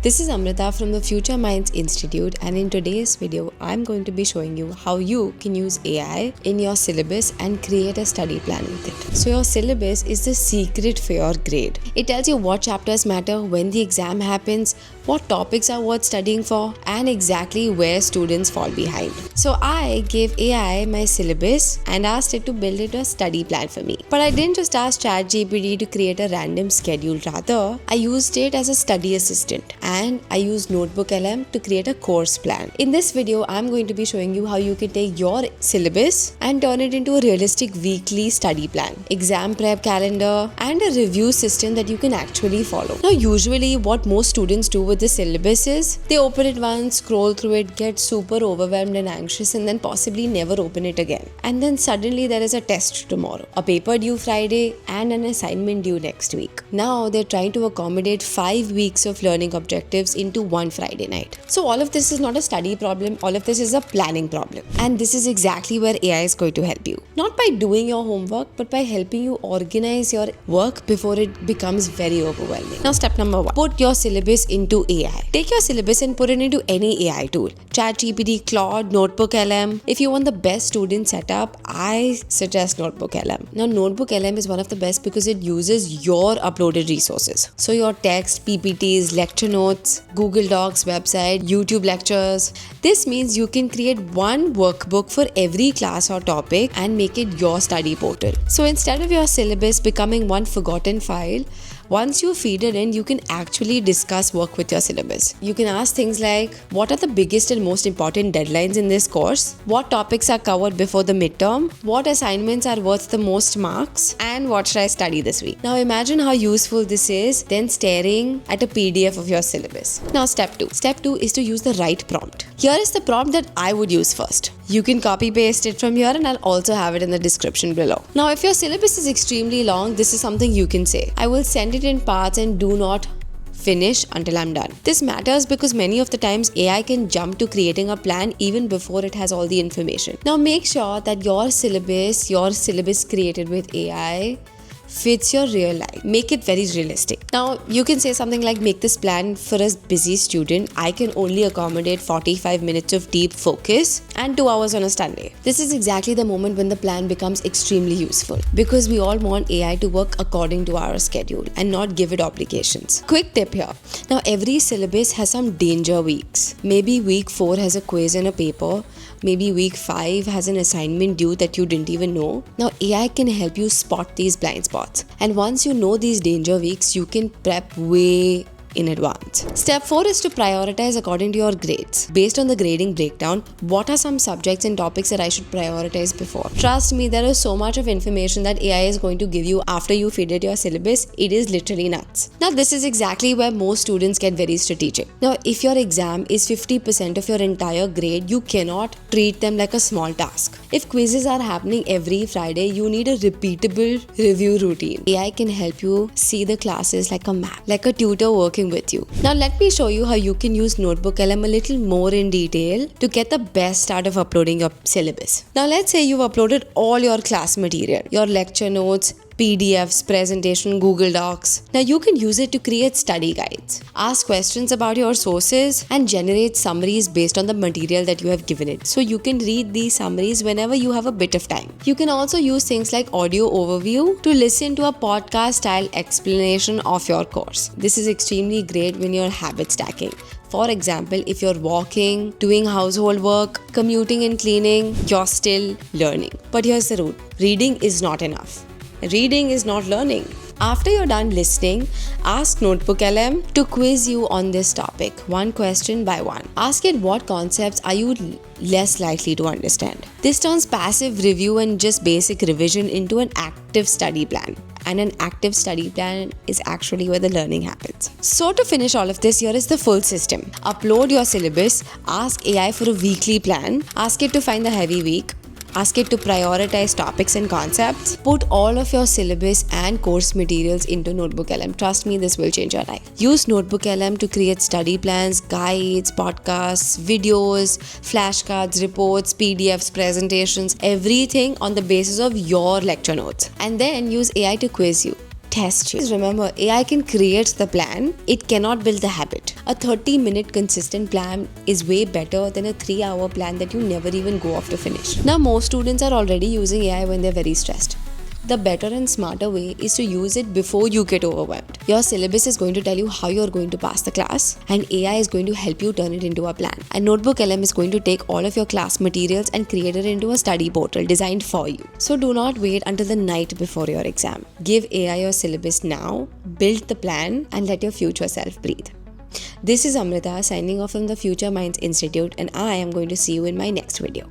This is Amrita from the Future Minds Institute, and in today's video, I'm going to be showing you how you can use AI in your syllabus and create a study plan with it. So your syllabus is the secret for your grade. It tells you what chapters matter, when the exam happens, what topics are worth studying for, and exactly where students fall behind. So I gave AI my syllabus and asked it to build it a study plan for me. But I didn't just ask ChatGPT to create a random schedule. Rather, I used it as a study assistant, and I used Notebook LM to create a course plan. In this video, I'm going to be showing you how you can take your syllabus and turn it into a realistic weekly study plan, exam prep calendar, and a review system that you can actually follow. Now, usually what most students do with the syllabus is they open it once, scroll through it, get super overwhelmed and anxious, and then possibly never open it again. And then suddenly there is a test tomorrow, a paper due Friday, and an assignment due next week. Now they're trying to accommodate 5 weeks of learning objectives into one Friday night. So all of this is not a study problem, all of this is a planning problem. And this is exactly where AI is going to help you. Not by doing your homework, but by helping you organize your work before it becomes very overwhelming. Now step number 1, put your syllabus into AI. Take your syllabus and put it into any AI tool. ChatGPT, Claude, Notebook LM. If you want the best student setup, I suggest Notebook LM. Now Notebook LM is one of the best because it uses your uploaded resources. So your text, PPTs, lecture notes, Google Docs, website, YouTube lectures. This means you can create one workbook for every class or topic and make it your study portal. So instead of your syllabus becoming one forgotten file, once you feed it in, you can actually discuss work with your syllabus. You can ask things like, what are the biggest and most important deadlines in this course? What topics are covered before the midterm? What assignments are worth the most marks? And what should I study this week? Now imagine how useful this is than staring at a PDF of your syllabus. Now step 2. Step 2 is to use the right prompt. Here is the prompt that I would use first. You can copy paste it from here, and I'll also have it in the description below. Now if your syllabus is extremely long, this is something you can say. I will send it in parts and do not finish until I'm done. This matters because many of the times AI can jump to creating a plan even before it has all the information. Now make sure that your syllabus created with AI fits your real life. Make it very realistic. Now you can say something like, make this plan for a busy student. I can only accommodate 45 minutes of deep focus and 2 hours on a Sunday. This is exactly the moment when the plan becomes extremely useful because we all want AI to work according to our schedule and not give it obligations. Quick tip here. Now every syllabus has some danger weeks. Maybe week 4 has a quiz and a paper. Maybe week 5 has an assignment due that you didn't even know. Now AI can help you spot these blind spots. And once you know these danger weeks, you can prep way in advance. Step 4 is to prioritize according to your grades. Based on the grading breakdown, what are some subjects and topics that I should prioritize before? Trust me, there is so much of information that AI is going to give you after you feed it your syllabus. It is literally nuts. Now this is exactly where most students get very strategic. Now if your exam is 50% of your entire grade, you cannot treat them like a small task. If quizzes are happening every Friday, you need a repeatable review routine. AI can help you see the classes like a map, like a tutor working with you. Now let me show you how you can use Notebook LM a little more in detail to get the best out of uploading your syllabus. Now let's say you've uploaded all your class material, your lecture notes, PDFs, presentation, Google Docs. Now you can use it to create study guides, ask questions about your sources, and generate summaries based on the material that you have given it. So you can read these summaries whenever you have a bit of time. You can also use things like audio overview to listen to a podcast style explanation of your course. This is extremely great when you're habit stacking. For example, if you're walking, doing household work, commuting and cleaning, you're still learning. But here's the rule. Reading is not enough. Reading is not learning. After you're done listening, ask Notebook LM to quiz you on this topic, one question by one. Ask it what concepts are you less likely to understand. This turns passive review and just basic revision into an active study plan. And an active study plan is actually where the learning happens. So to finish all of this, here is the full system. Upload your syllabus, ask AI for a weekly plan, ask it to find the heavy week, ask it to prioritize topics and concepts, put all of your syllabus and course materials into Notebook LM. Trust me, this will change your life. Use Notebook LM to create study plans, guides, podcasts, videos, flashcards, reports, PDFs, presentations, everything on the basis of your lecture notes. And then use AI to quiz you. test you. Just remember, AI can create the plan, it cannot build the habit. A 30-minute consistent plan is way better than a 3-hour plan that you never even go off to finish. Now, most students are already using AI when they're very stressed. The better and smarter way is to use it before you get overwhelmed. Your syllabus is going to tell you how you're going to pass the class, and AI is going to help you turn it into a plan. And Notebook LM is going to take all of your class materials and create it into a study portal designed for you. So do not wait until the night before your exam. Give AI your syllabus now, build the plan, and let your future self breathe. This is Amrita signing off from the Future Minds Institute, and I am going to see you in my next video.